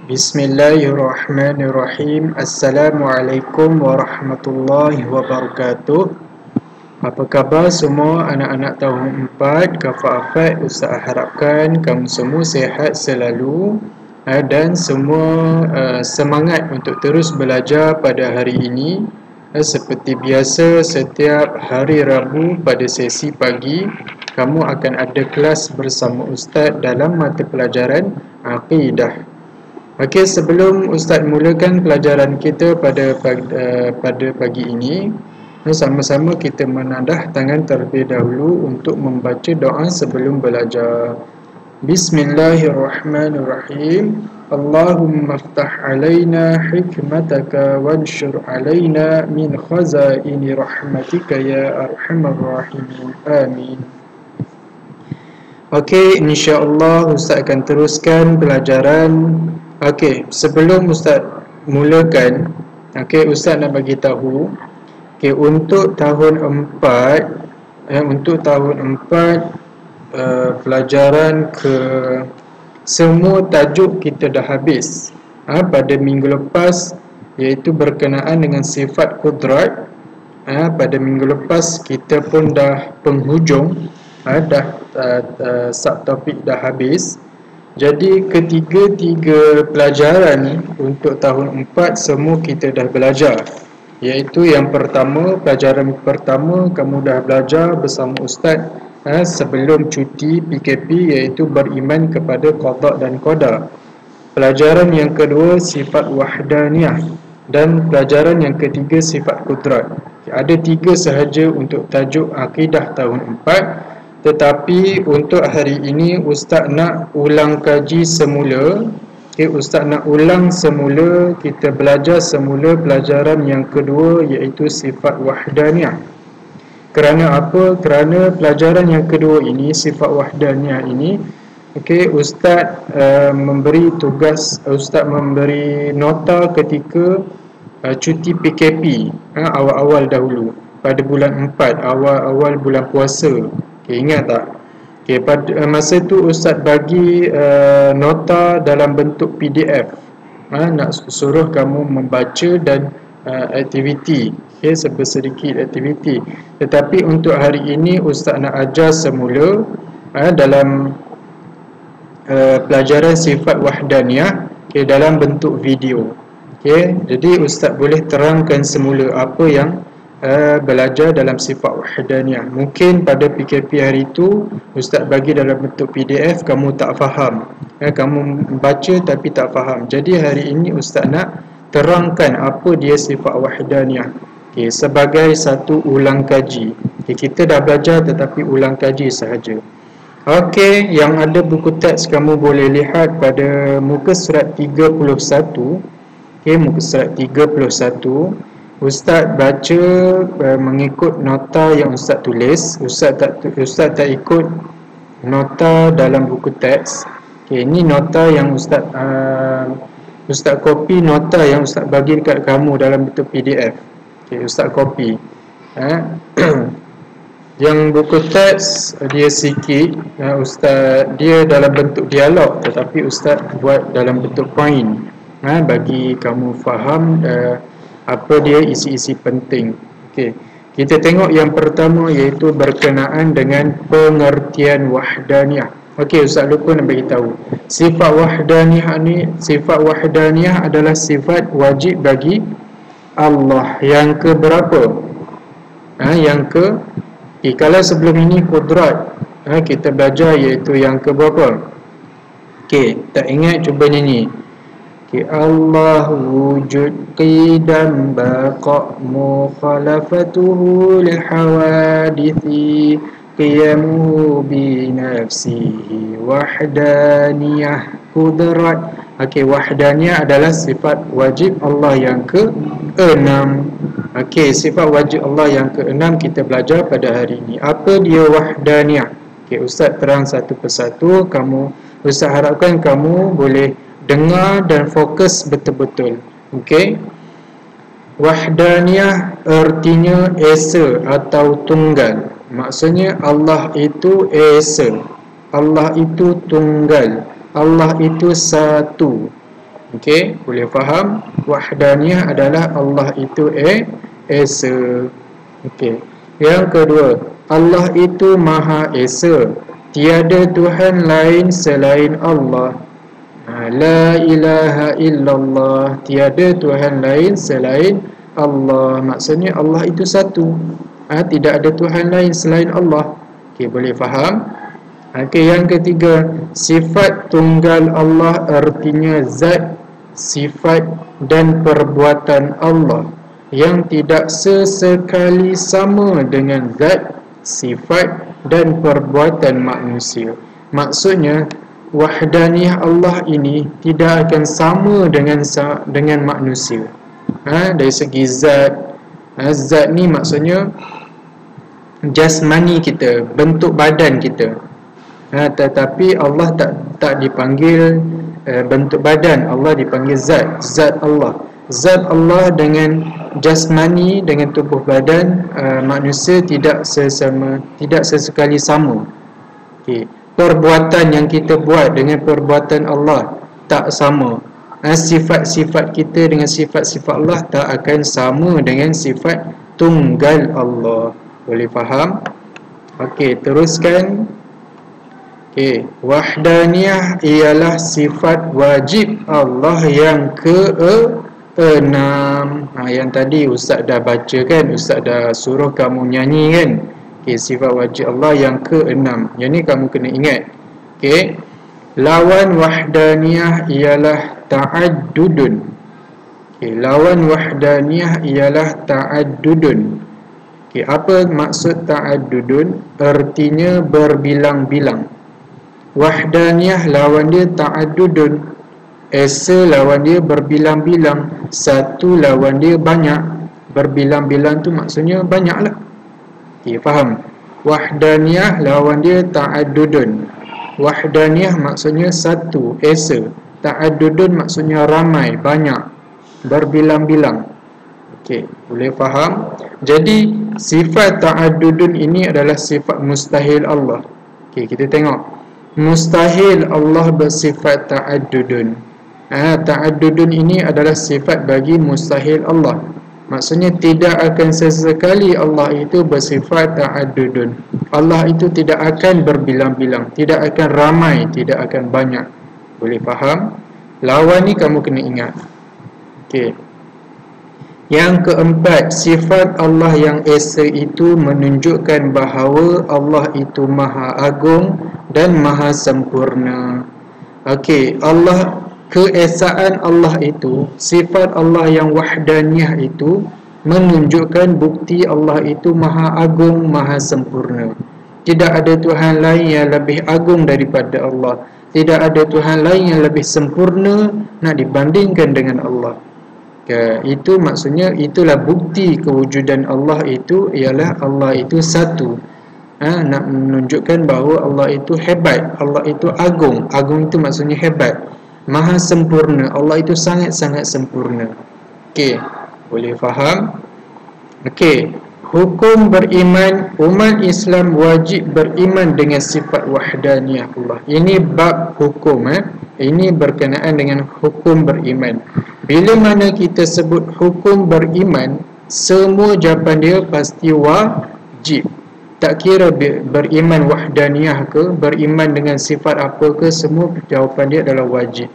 Bismillahirrahmanirrahim. Assalamualaikum warahmatullahi wabarakatuh. Apa khabar semua anak-anak tahun 4 Kafah Afad? Ustaz harapkan kamu semua sihat selalu dan semua semangat untuk terus belajar pada hari ini. Seperti biasa, setiap hari Rabu pada sesi pagi kamu akan ada kelas bersama Ustaz dalam mata pelajaran Aqidah. Okey, sebelum Ustaz mulakan pelajaran kita pada pagi ini, sama-sama kita menadah tangan terlebih dahulu untuk membaca doa sebelum belajar. Bismillahirrahmanirrahim. Allahumma aftah alaina hikmataka wanshur alaina min khazaini rahmatika ya arhamar rahimin. Amin. Okey, insya-Allah Ustaz akan teruskan pelajaran. Okey, sebelum Ustaz mulakan, Ustaz nak bagi tahu, untuk tahun 4 pelajaran semua tajuk kita dah habis pada minggu lepas, iaitu berkenaan dengan sifat kudrat. Pada minggu lepas kita pun dah penghujung, subtopik dah habis. Jadi ketiga-tiga pelajaran untuk tahun 4 semua kita dah belajar. Iaitu yang pertama, pelajaran pertama kamu dah belajar bersama Ustaz sebelum cuti PKP, iaitu beriman kepada qada dan qadar. Pelajaran yang kedua sifat wahdaniyah, dan pelajaran yang ketiga sifat kudrat. Ada 3 sahaja untuk tajuk akidah tahun 4, tetapi untuk hari ini Ustaz nak ulang kaji semula. Ustaz nak ulang semula, kita belajar semula pelajaran yang kedua, iaitu sifat wahdaniyah. Kerana apa? Kerana pelajaran yang kedua ini, sifat wahdaniyah ini, Ustaz memberi tugas, Ustaz memberi nota ketika cuti PKP awal-awal dahulu pada bulan 4, awal-awal bulan puasa. Ingat tak? Pada masa tu Ustaz bagi nota dalam bentuk PDF. Nak suruh kamu membaca dan aktiviti, sedikit aktiviti. Tetapi untuk hari ini Ustaz nak ajar semula dalam pelajaran sifat wahdaniyah dalam bentuk video. Jadi Ustaz boleh terangkan semula apa yang belajar dalam sifat wahdaniyah. Mungkin pada PKP hari itu Ustaz bagi dalam bentuk PDF, kamu tak faham, kamu baca tapi tak faham. Jadi hari ini Ustaz nak terangkan apa dia sifat wahdaniyah, sebagai satu ulang kaji. Kita dah belajar tetapi ulang kaji sahaja. Yang ada buku teks kamu boleh lihat pada muka surat 31. Muka surat 31. Ustaz baca mengikut nota yang Ustaz tulis. Ustaz tak ikut nota dalam buku teks. Ini nota yang Ustaz copy nota yang Ustaz bagi dekat kamu dalam bentuk PDF. Ustaz copy. Yang buku teks dia sikit, Ustaz dia dalam bentuk dialog, tetapi Ustaz buat dalam bentuk point bagi kamu faham apa dia isi-isi penting. Kita tengok yang pertama, iaitu berkenaan dengan pengertian wahdaniyah. Ustaz lupa nak bagi tahu. Sifat wahdaniyah adalah sifat wajib bagi Allah. Yang ke berapa? Yang ke kalau sebelum ini kudrat, kita belajar iaitu yang ke berapa? Tak ingat, cuba nyanyi. Allah wujud qidam baqa mukhalafatuhu lihawadithi qiyamuhu binafsihi wahdaniyah kudrat. Wahdaniyah adalah sifat wajib Allah yang ke-6. Sifat wajib Allah yang ke-6 kita belajar pada hari ini. Apa dia wahdaniyah? Ustaz terang satu persatu. Ustaz harapkan kamu boleh dengar dan fokus betul-betul. Wahdaniyah artinya esa atau tunggal. Maksudnya Allah itu esa, Allah itu tunggal, Allah itu satu. Okey, boleh faham? Wahdaniyah adalah Allah itu esa. Okey. Yang kedua, Allah itu Maha Esa. Tiada Tuhan lain selain Allah. La ilaha illallah. Tiada Tuhan lain selain Allah. Maksudnya Allah itu satu. Tidak ada Tuhan lain selain Allah. Okey, boleh faham? Okey, yang ketiga, sifat tunggal Allah artinya zat, sifat dan perbuatan Allah yang tidak sesekali sama dengan zat, sifat dan perbuatan manusia. Maksudnya wahdaniyah Allah ini tidak akan sama dengan manusia. Dari segi zat, zat ni maksudnya jasmani kita, bentuk badan kita. Tetapi Allah tak dipanggil bentuk badan, Allah dipanggil zat, zat Allah. Zat Allah dengan jasmani, dengan tubuh badan manusia tidak sesekali sama. Okay. Perbuatan yang kita buat dengan perbuatan Allah tak sama. Sifat-sifat kita dengan sifat-sifat Allah tak akan sama dengan sifat tunggal Allah. Boleh faham? Okey, teruskan. Okey, wahdaniyah ialah sifat wajib Allah yang ke-6. Yang tadi Ustaz dah baca kan, Ustaz dah suruh kamu nyanyi kan. Okey, sifat wajib Allah yang ke-6. Yang ni kamu kena ingat. Okey. Lawan wahdaniyah ialah ta'addudun. Okey, lawan wahdaniyah ialah ta'addudun. Okey, apa maksud ta'addudun? Artinya berbilang-bilang. Wahdaniyah lawan dia ta'addudun. Esa lawan dia berbilang-bilang. Satu lawan dia banyak. Berbilang-bilang tu maksudnya banyaklah. Okey, faham? Wahdaniyah lawan dia ta'addudun. Wahdaniyah maksudnya satu, esa. Ta'addudun maksudnya ramai, banyak, berbilang-bilang. Okey, boleh faham? Jadi sifat ta'addudun ini adalah sifat mustahil Allah. Okey, kita tengok. Mustahil Allah bersifat ta'addudun. Ta'addudun ini adalah sifat bagi mustahil Allah. Maksudnya tidak akan sesekali Allah itu bersifat ta'addudun. Allah itu tidak akan berbilang-bilang, tidak akan ramai, tidak akan banyak. Boleh faham? Lawan ni kamu kena ingat. Okey. Yang keempat, sifat Allah yang esa itu menunjukkan bahawa Allah itu Maha Agung dan Maha Sempurna. Okey, Allah, keesaan Allah itu, sifat Allah yang wahdaniyah itu menunjukkan bukti Allah itu Maha Agung, Maha Sempurna. Tidak ada Tuhan lain yang lebih agung daripada Allah. Tidak ada Tuhan lain yang lebih sempurna nak dibandingkan dengan Allah. Itu maksudnya, itulah bukti kewujudan Allah itu ialah Allah itu satu. Nak menunjukkan bahawa Allah itu hebat, Allah itu agung. Agung itu maksudnya hebat. Maha sempurna, Allah itu sangat-sangat sempurna. Okey, boleh faham? Okey, hukum beriman, umat Islam wajib beriman dengan sifat wahdaniyah Allah. Ini bab hukum. Ini berkenaan dengan hukum beriman. Bila mana kita sebut hukum beriman, semua jawapan dia pasti wajib. Tak kira beriman wahdaniyah ke, beriman dengan sifat apa ke, semua jawapan dia adalah wajib.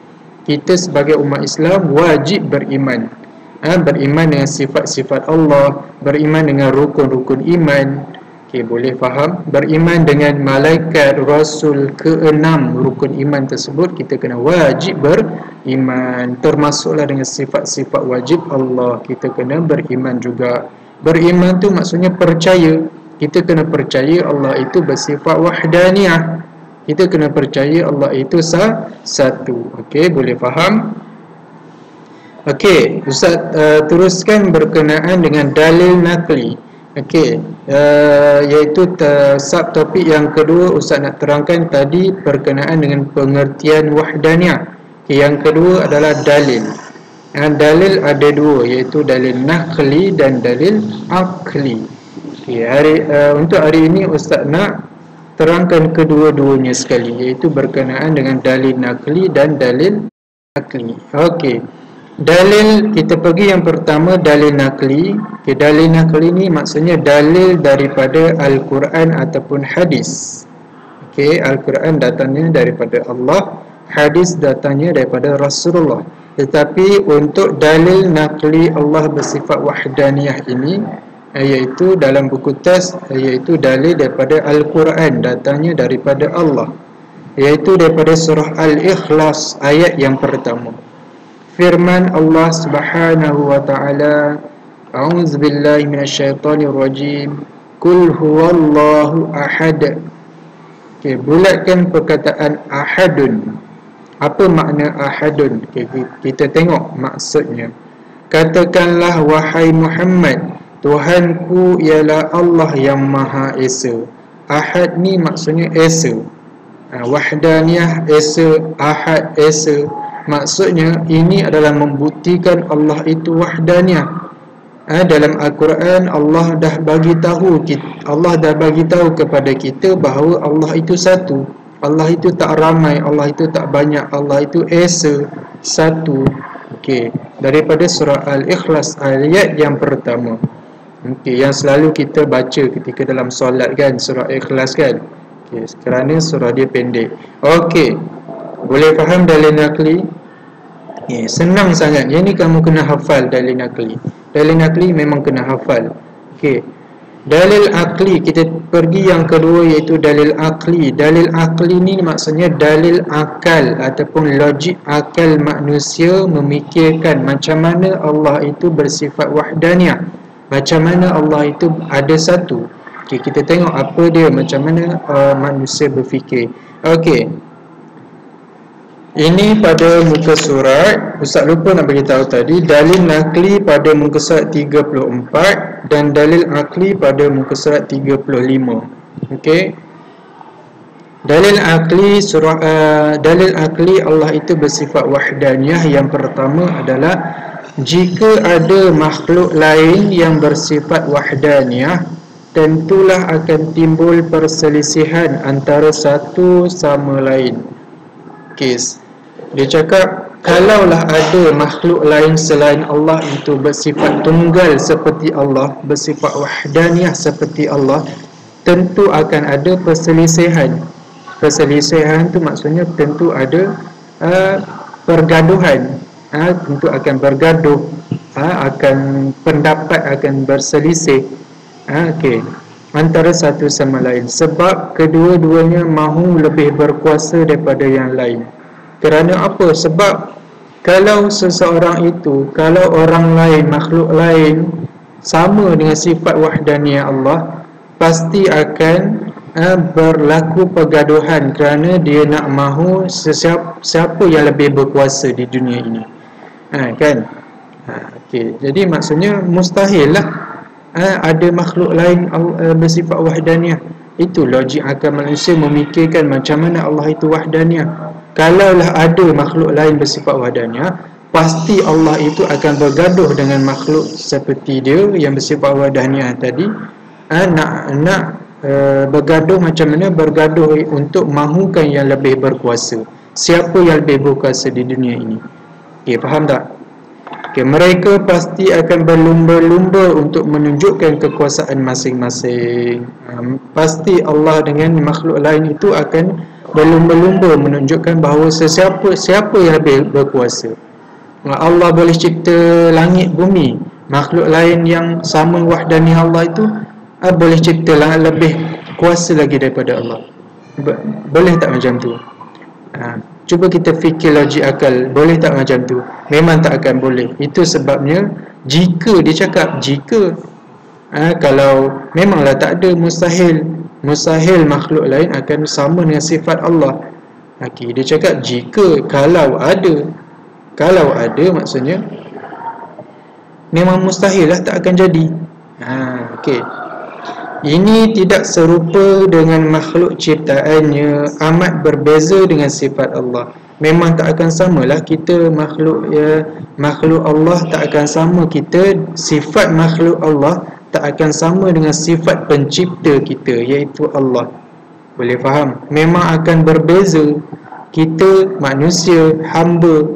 Kita sebagai umat Islam wajib beriman. Beriman dengan sifat-sifat Allah, beriman dengan rukun-rukun iman. Okey, boleh faham? Beriman dengan malaikat, rasul, ke-6 rukun iman tersebut kita kena wajib beriman. Termasuklah dengan sifat-sifat wajib Allah, kita kena beriman juga. Beriman tu maksudnya percaya. Kita kena percaya Allah itu bersifat wahdaniyah. Kita kena percaya Allah itu satu. Okey, boleh faham? Okey, Ustaz teruskan berkenaan dengan dalil nakli. Okey, iaitu subtopik yang kedua Ustaz nak terangkan tadi berkenaan dengan pengertian wahdaniyah. Okay, yang kedua adalah dalil. Dalil ada dua, iaitu dalil nakli dan dalil akli. Okay, untuk hari ini Ustaz nak terangkan kedua-duanya sekali, iaitu berkenaan dengan dalil nakli dan dalil nakli. Okey. Dalil, kita pergi yang pertama, dalil nakli. Okay, dalil nakli ni maksudnya dalil daripada Al-Quran ataupun hadis. Okey, Al-Quran datangnya daripada Allah, hadis datangnya daripada Rasulullah. Tetapi untuk dalil nakli Allah bersifat wahdaniyah ini, iaitu dalam buku teks, iaitu dalil daripada Al-Quran, datangnya daripada Allah, iaitu daripada surah Al-Ikhlas ayat yang pertama. Firman Allah Subhanahu wa taala, a'udzu billahi minasyaitonir rajim, qul huwallahu ahad. Okey, bulatkan perkataan ahadun. Apa makna ahadun? Okay, kita tengok maksudnya. Katakanlah wahai Muhammad, Tuhanku ialah Allah yang Maha Esa. Ahad ni maksudnya esa. Wahdaniyah esa, ahad esa. Maksudnya ini adalah membuktikan Allah itu wahdaniyah. Dalam Al-Quran Allah dah bagi tahu kepada kita bahawa Allah itu satu. Allah itu tak ramai, Allah itu tak banyak, Allah itu esa, satu. Okey, daripada surah Al-Ikhlas ayat yang pertama. Okey, yang selalu kita baca ketika dalam solat kan, surah Ikhlas kan. Okey, kerana surah dia pendek. Okey. Boleh faham dalil nakli? Senang sangat. Yang ni kamu kena hafal dalil nakli. Dalil nakli memang kena hafal. Okey. Dalil akli, kita pergi yang kedua iaitu dalil akli. Dalil akli ni maksudnya dalil akal ataupun logik akal manusia memikirkan macam mana Allah itu bersifat wahdaniyah. Macam mana Allah itu ada satu. Okey, kita tengok apa dia, macam mana manusia berfikir. Okey. Ini pada muka surat, Ustaz lupa nak beritahu tadi, dalil nakli pada muka surat 34 dan dalil akli pada muka surat 35. Okey. Dalil akli dalil akli Allah itu bersifat wahdaniyah. Yang pertama adalah jika ada makhluk lain yang bersifat wahdaniyah, tentulah akan timbul perselisihan antara satu sama lain. Kes. Dia cakap kalaulah ada makhluk lain selain Allah itu bersifat tunggal seperti Allah, bersifat wahdaniyah seperti Allah, tentu akan ada perselisihan. Perselisihan tu maksudnya tentu ada pergaduhan. Tentu akan bergaduh, akan pendapat akan berselisih. Okey, antara satu sama lain, sebab kedua-duanya mahu lebih berkuasa daripada yang lain. Kerana apa? Sebab kalau seseorang itu, kalau orang lain, makhluk lain sama dengan sifat wahdaniyah Allah, pasti akan berlaku pergaduhan kerana dia nak mahu siapa yang lebih berkuasa di dunia ini. Kan? Okey, jadi maksudnya mustahil lah ada makhluk lain bersifat wahdaniyah. Itu logik akal manusia memikirkan macam mana Allah itu wahdaniyah. Kalaulah ada makhluk lain bersifat wahdaniyah, pasti Allah itu akan bergaduh dengan makhluk seperti dia yang bersifat wahdaniyah tadi. Nak bergaduh macam mana? Bergaduh untuk mahukan yang lebih berkuasa. Siapa yang lebih berkuasa di dunia ini? Okey, faham tak? Okay, mereka pasti akan berlumba-lumba untuk menunjukkan kekuasaan masing-masing. Pasti Allah dengan makhluk lain itu akan berlumba-lumba menunjukkan bahawa siapa yang lebih berkuasa. Allah boleh cipta langit bumi, makhluk lain yang sama wahdaniyah Allah itu boleh cipta lebih kuasa lagi daripada Allah. Boleh tak macam tu? Cuba kita fikir logik akal, boleh tak macam tu? Memang tak akan boleh. Itu sebabnya jika dia cakap jika kalau memanglah tak ada, mustahil makhluk lain akan sama dengan sifat Allah. Okey, dia cakap jika, kalau ada maksudnya memang mustahil lah, tak akan jadi. Okey. Ini tidak serupa dengan makhluk ciptaannya, amat berbeza dengan sifat Allah. Memang tak akan samalah kita makhluk Allah tak akan sama kita, sifat makhluk Allah tak akan sama dengan sifat pencipta kita iaitu Allah. Boleh faham? Memang akan berbeza. Kita manusia, hamba,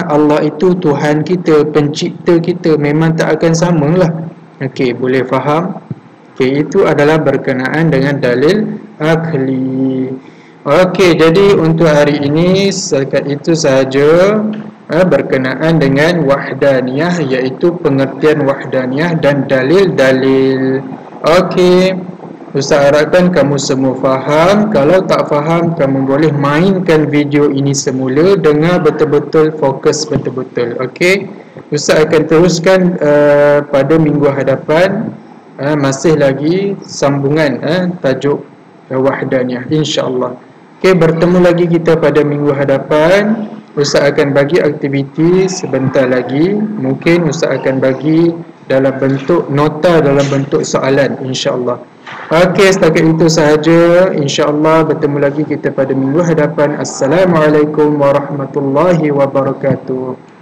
Allah itu Tuhan kita, pencipta kita, memang tak akan samalah. Okey, boleh faham? Okey, itu adalah berkenaan dengan dalil akli. Okey, jadi untuk hari ini setakat itu sahaja berkenaan dengan wahdaniyah, iaitu pengertian wahdaniyah dan dalil-dalil. Okey, Ustaz harapkan kamu semua faham. Kalau tak faham, kamu boleh mainkan video ini semula, dengar betul-betul, fokus betul-betul. Okey, Ustaz akan teruskan pada minggu hadapan. Masih lagi sambungan tajuk wahdaniyah, insya-Allah. Okey, bertemu lagi kita pada minggu hadapan. Ustaz akan bagi aktiviti sebentar lagi. Mungkin Ustaz akan bagi dalam bentuk nota, dalam bentuk soalan, insya-Allah. Okey, setakat itu sahaja. InsyaAllah bertemu lagi kita pada minggu hadapan. Assalamualaikum warahmatullahi wabarakatuh.